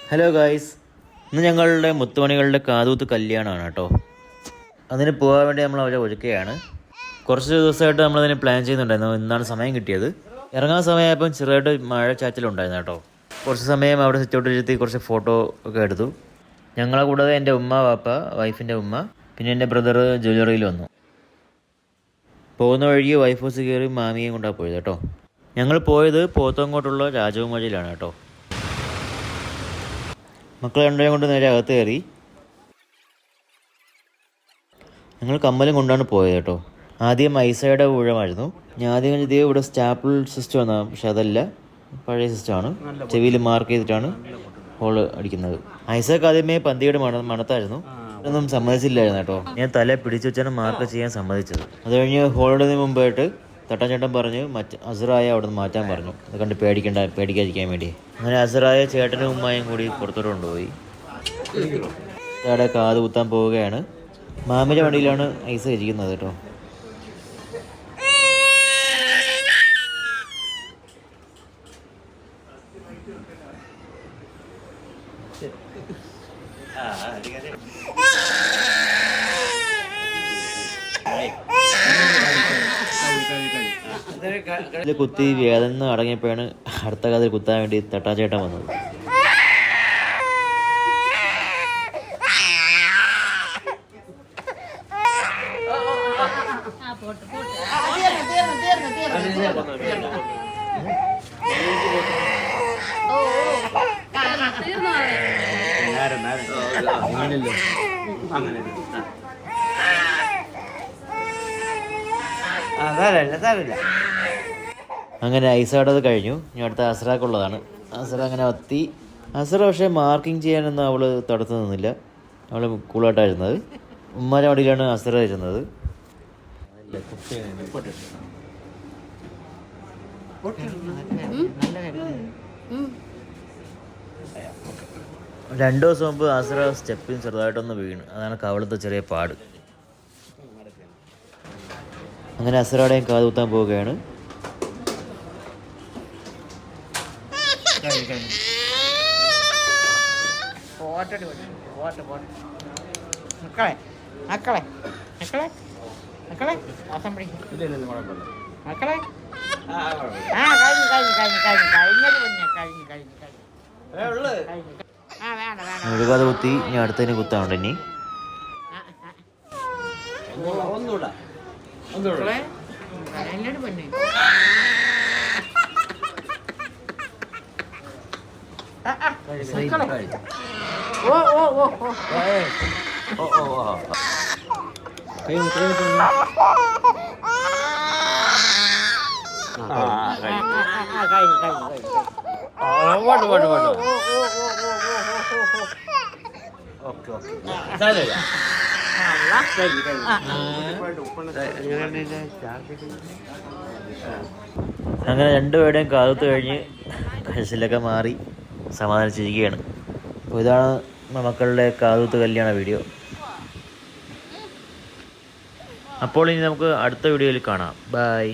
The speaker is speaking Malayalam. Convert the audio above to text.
ഹലോ ഗായ്സ്, ഇന്ന് ഞങ്ങളുടെ മുത്തുമണികളുടെ കാതൂത്ത് കല്യാണമാണ് കേട്ടോ. അതിന് പോകാൻ വേണ്ടി നമ്മൾ അവരെ ഒരുക്കുകയാണ്. കുറച്ച് ദിവസമായിട്ട് നമ്മളതിന് പ്ലാൻ ചെയ്യുന്നുണ്ടായിരുന്നു. ഇന്നാണ് സമയം കിട്ടിയത്. ഇറങ്ങാൻ സമയമായപ്പം ചെറുതായിട്ട് മഴ ചാറ്റലുണ്ടായിരുന്നു കേട്ടോ. കുറച്ച് സമയം അവിടെ സിറ്റൗട്ടിലിരുത്തി കുറച്ച് ഫോട്ടോ ഒക്കെ എടുത്തു. ഞങ്ങളെ കൂടാതെ എൻ്റെ ഉമ്മ, വാപ്പ, വൈഫിൻ്റെ ഉമ്മ, പിന്നെ എൻ്റെ ബ്രദർ ജ്വല്ലറിയിൽ വന്നു. പോകുന്ന വഴിക്ക് വൈഫ് ഹൗസ് കയറി മാമിയെയും കൊണ്ടാണ് പോയത് കേട്ടോ. ഞങ്ങൾ പോയത് പോത്തങ്ങോട്ടുള്ള രാജകുമാരിയിലാണ് കേട്ടോ. മക്കൾ രണ്ടുപേരും കൊണ്ട് നേരെ അകത്ത് കയറി. ഞങ്ങൾ കമ്മലും കൊണ്ടാണ് പോയത് കേട്ടോ. ആദ്യം ഐസയുടെ ഊഴമായിരുന്നു. ഞാൻ ആദ്യം ഇതേ ഇവിടെ സ്റ്റാപ്പിൾ സിസ്റ്റം എന്നാണ്, പക്ഷെ അതല്ല, പഴയ സിസ്റ്റമാണ്. ചെവിയിൽ മാർക്ക് ചെയ്തിട്ടാണ് ഹോള് അടിക്കുന്നത്. ഐസക്ക് ആദ്യമേ പന്തിയുടെ മണത്തായിരുന്നു. ഒന്നും സമ്മതിച്ചില്ലായിരുന്നു കേട്ടോ. ഞാൻ തല പിടിച്ചു വെച്ചാണ് മാർക്ക് ചെയ്യാൻ സമ്മതിച്ചത്. അത് കഴിഞ്ഞ് ഹോളിടുന്നതിന് മുമ്പായിട്ട് ചേട്ടൻ പറഞ്ഞ് അസറായ അവിടെ നിന്ന് മാറ്റാൻ പറഞ്ഞു. അത് കണ്ട് പേടിക്കാതിരിക്കാൻ വേണ്ടി. അങ്ങനെ അസറായ ചേട്ടനും ഉമ്മായും കൂടി പുറത്തോട്ട് കൊണ്ടുപോയി. അവിടെ കാത് കുത്താൻ പോവുകയാണ്. മാമിൻ്റെ വണ്ടിയിലാണ് ഐസ ഇരിക്കുന്നത് കേട്ടോ. കുത്തി വേദന അടങ്ങിയപ്പോഴാണ് അടുത്ത കഥ കുത്താൻ വേണ്ടി തട്ടാച്ചേട്ടൻ വന്നത്. അങ്ങനെ ഐസാടത് കഴിഞ്ഞു. ഇനി അടുത്ത അസറാക്കുള്ളതാണ്. അസറ അങ്ങനെ എത്തി. അസറ പക്ഷേ മാർക്കിങ് ചെയ്യാനൊന്നും അവൾ തടുത്തു നിന്നില്ല. അവൾ കൂളായിട്ടായിരുന്നത്. ഉമ്മാരുടെ വണ്ടിയിലാണ് അസറ ഇരുന്നത്. രണ്ടു ദിവസം മുമ്പ് അസറ സ്റ്റെപ്പിൽ ചെറുതായിട്ടൊന്ന് വീണ്. അതാണ് കവളത്തെ ചെറിയ പാട്. അങ്ങനെ അസറയുടെയും കാത് കുത്താൻ പോവുകയാണ്. ഒരു കാത് കുത്തി, ഇനി അടുത്തതിന് കുത്താറുണ്ട്. ഇനി അങ്ങനെ രണ്ടുപേരുടെയും കാലത്ത് കഴിഞ്ഞ് കശിലൊക്കെ മാറി സമാധാനിച്ചിരിക്കുകയാണ്. അപ്പോൾ ഇതാണ് മക്കളുടെ കാതുകുത്ത് കല്യാണ വീഡിയോ. അപ്പോൾ ഇനി നമുക്ക് അടുത്ത വീഡിയോയിൽ കാണാം. ബൈ.